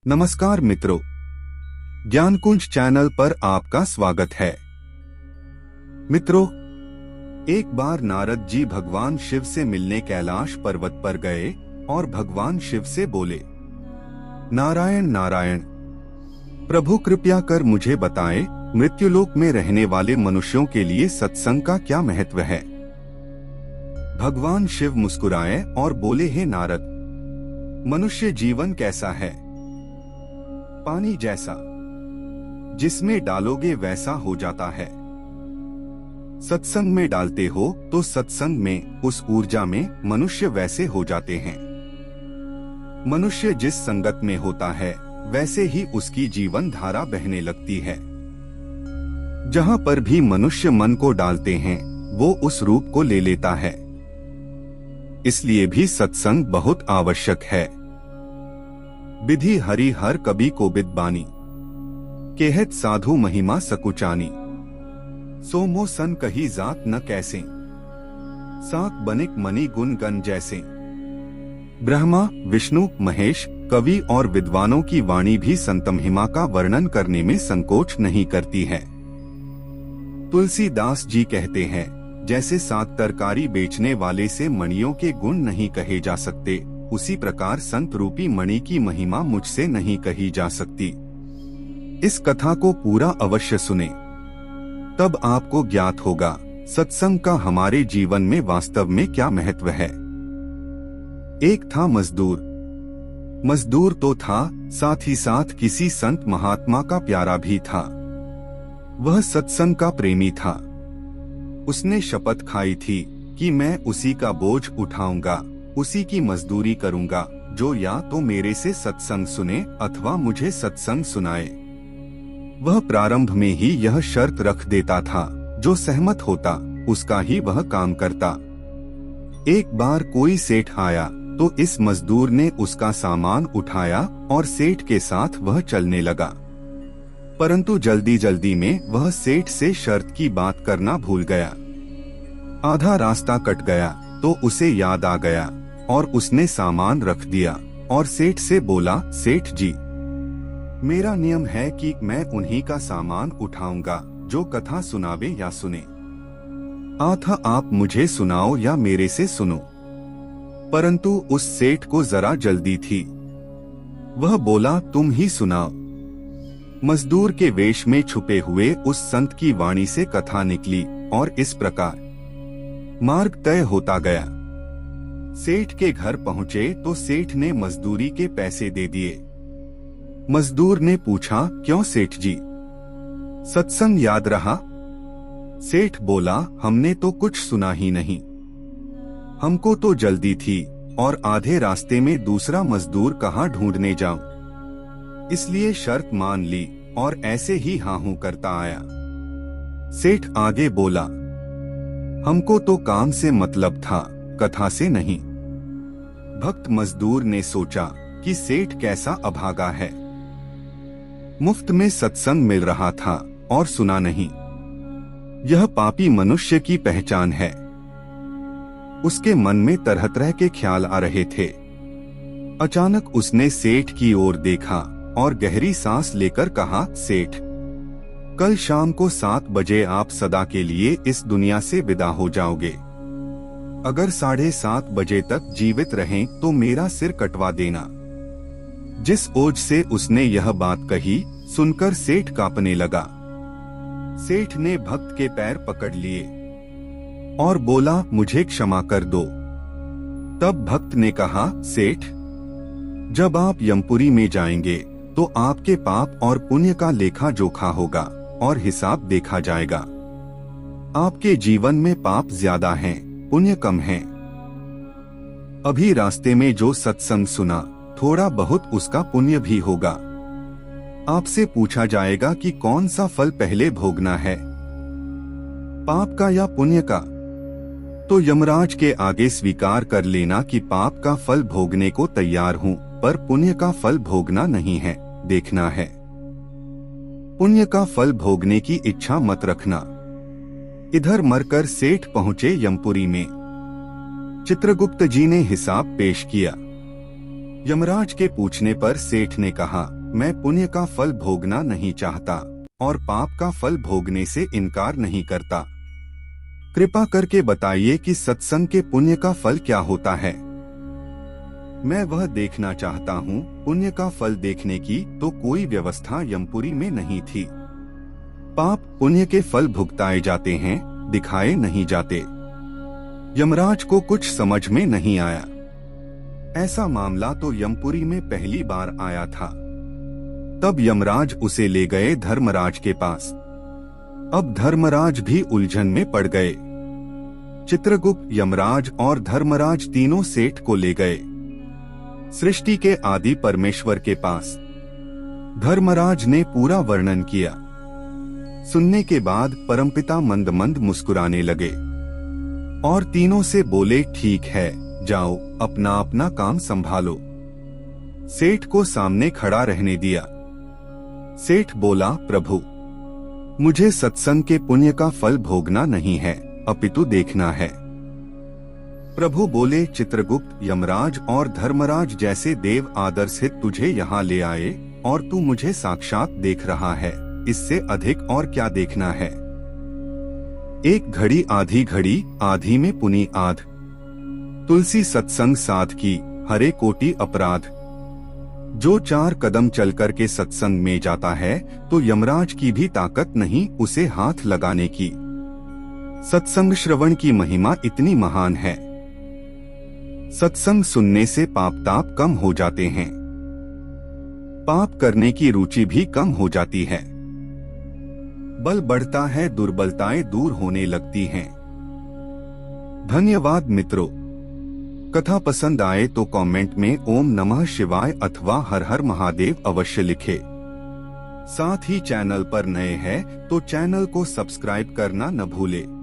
नमस्कार मित्रों, ज्ञानकुंज चैनल पर आपका स्वागत है। मित्रों, एक बार नारद जी भगवान शिव से मिलने कैलाश पर्वत पर गए और भगवान शिव से बोले, नारायण नारायण, प्रभु कृपया कर मुझे बताएं, मृत्युलोक में रहने वाले मनुष्यों के लिए सत्संग का क्या महत्व है। भगवान शिव मुस्कुराए और बोले, हे नारद, मनुष्य जीवन कैसा है? पानी जैसा, जिसमें डालोगे वैसा हो जाता है। सत्संग में डालते हो तो सत्संग में, उस ऊर्जा में मनुष्य वैसे हो जाते हैं। मनुष्य जिस संगत में होता है वैसे ही उसकी जीवन धारा बहने लगती है। जहां पर भी मनुष्य मन को डालते हैं वो उस रूप को ले लेता है। इसलिए भी सत्संग बहुत आवश्यक है। विधि हरि हर कभी कोबिद बानी, केहत साधु महिमा सकुचानी, सोमो सन कही जात न कैसे, साक बनिक मणि गुण गण जैसे। ब्रह्मा, विष्णु, महेश, कवि और विद्वानों की वाणी भी संत महिमा का वर्णन करने में संकोच नहीं करती है। तुलसीदास जी कहते हैं, जैसे साग तरकारी बेचने वाले से मणियों के गुण नहीं कहे जा सकते, उसी प्रकार संत रूपी मणि की महिमा मुझसे नहीं कही जा सकती। इस कथा को पूरा अवश्य सुने, तब आपको ज्ञात होगा सत्संग का हमारे जीवन में वास्तव में क्या महत्व है। एक था मजदूर। मजदूर तो था, साथ ही साथ किसी संत महात्मा का प्यारा भी था। वह सत्संग का प्रेमी था। उसने शपथ खाई थी कि मैं उसी का बोझ उठाऊंगा, उसी की मजदूरी करूंगा, जो या तो मेरे से सत्संग सुने अथवा मुझे सत्संग सुनाए। वह प्रारंभ में ही यह शर्त रख देता था, जो सहमत होता उसका ही वह काम करता। एक बार कोई सेठ आया तो इस मजदूर ने उसका सामान उठाया और सेठ के साथ वह चलने लगा। परंतु जल्दी जल्दी में वह सेठ से शर्त की बात करना भूल गया। आधा रास्ता कट गया तो उसे याद आ गया और उसने सामान रख दिया और सेठ से बोला, सेठ जी, मेरा नियम है कि मैं उन्हीं का सामान उठाऊंगा जो कथा सुनावे या सुने। अतः आप मुझे सुनाओ या मेरे से सुनो। परंतु उस सेठ को जरा जल्दी थी। वह बोला, तुम ही सुनाओ। मजदूर के वेश में छुपे हुए उस संत की वाणी से कथा निकली और इस प्रकार मार्ग तय होता गया। सेठ के घर पहुंचे तो सेठ ने मजदूरी के पैसे दे दिए। मजदूर ने पूछा, क्यों सेठ जी, सत्संग याद रहा? सेठ बोला, हमने तो कुछ सुना ही नहीं। हमको तो जल्दी थी और आधे रास्ते में दूसरा मजदूर कहाँ ढूंढने जाऊं, इसलिए शर्त मान ली और ऐसे ही हाँ हूं करता आया। सेठ आगे बोला, हमको तो काम से मतलब था, कथा से नहीं। भक्त मजदूर ने सोचा कि सेठ कैसा अभागा है, मुफ्त में सत्संग मिल रहा था और सुना नहीं। यह पापी मनुष्य की पहचान है। उसके मन में तरह तरह के ख्याल आ रहे थे। अचानक उसने सेठ की ओर देखा और गहरी सांस लेकर कहा, सेठ, कल शाम को 7 बजे आप सदा के लिए इस दुनिया से विदा हो जाओगे। अगर 7:30 बजे तक जीवित रहें तो मेरा सिर कटवा देना। जिस ओज से उसने यह बात कही सुनकर सेठ कांपने लगा। सेठ ने भक्त के पैर पकड़ लिए और बोला, मुझे क्षमा कर दो। तब भक्त ने कहा, सेठ, जब आप यमपुरी में जाएंगे तो आपके पाप और पुण्य का लेखा जोखा होगा और हिसाब देखा जाएगा। आपके जीवन में पाप ज्यादा हैं, पुण्य कम है। अभी रास्ते में जो सत्संग सुना, थोड़ा बहुत उसका पुण्य भी होगा। आपसे पूछा जाएगा कि कौन सा फल पहले भोगना है, पाप का या पुण्य का। तो यमराज के आगे स्वीकार कर लेना कि पाप का फल भोगने को तैयार हूँ, पर पुण्य का फल भोगना नहीं है, देखना है। पुण्य का फल भोगने की इच्छा मत रखना। इधर मरकर सेठ पहुंचे यमपुरी में। चित्रगुप्त जी ने हिसाब पेश किया। यमराज के पूछने पर सेठ ने कहा, मैं पुण्य का फल भोगना नहीं चाहता और पाप का फल भोगने से इनकार नहीं करता। कृपा करके बताइए कि सत्संग के पुण्य का फल क्या होता है। मैं वह देखना चाहता हूँ। पुण्य का फल देखने की तो कोई व्यवस्था यमपुरी में नहीं थी। पाप पुण्य के फल भुगताए जाते हैं, दिखाए नहीं जाते। यमराज को कुछ समझ में नहीं आया। ऐसा मामला तो यमपुरी में पहली बार आया था। तब यमराज उसे ले गए धर्मराज के पास। अब धर्मराज भी उलझन में पड़ गए। चित्रगुप्त, यमराज और धर्मराज तीनों सेठ को ले गए सृष्टि के आदि परमेश्वर के पास। धर्मराज ने पूरा वर्णन किया। सुनने के बाद परमपिता मंद मंद मुस्कुराने लगे और तीनों से बोले, ठीक है, जाओ अपना अपना काम संभालो। सेठ को सामने खड़ा रहने दिया। सेठ बोला, प्रभु, मुझे सत्संग के पुण्य का फल भोगना नहीं है, अपितु देखना है। प्रभु बोले, चित्रगुप्त, यमराज और धर्मराज जैसे देव आदर से तुझे यहाँ ले आए और तू मुझे साक्षात देख रहा है, इससे अधिक और क्या देखना है। एक घड़ी आधी घड़ी, आधी में पुनि आध। तुलसी सत्संग साध की, हरे कोटि अपराध। जो 4 कदम चलकर के सत्संग में जाता है तो यमराज की भी ताकत नहीं उसे हाथ लगाने की। सत्संग श्रवण की महिमा इतनी महान है। सत्संग सुनने से पाप ताप कम हो जाते हैं। पाप करने की रुचि भी कम हो जाती है। बल बढ़ता है, दुर्बलताएं दूर होने लगती हैं। धन्यवाद मित्रों। कथा पसंद आए तो कमेंट में ओम नमः शिवाय अथवा हर हर महादेव अवश्य लिखें। साथ ही चैनल पर नए हैं तो चैनल को सब्सक्राइब करना न भूलें।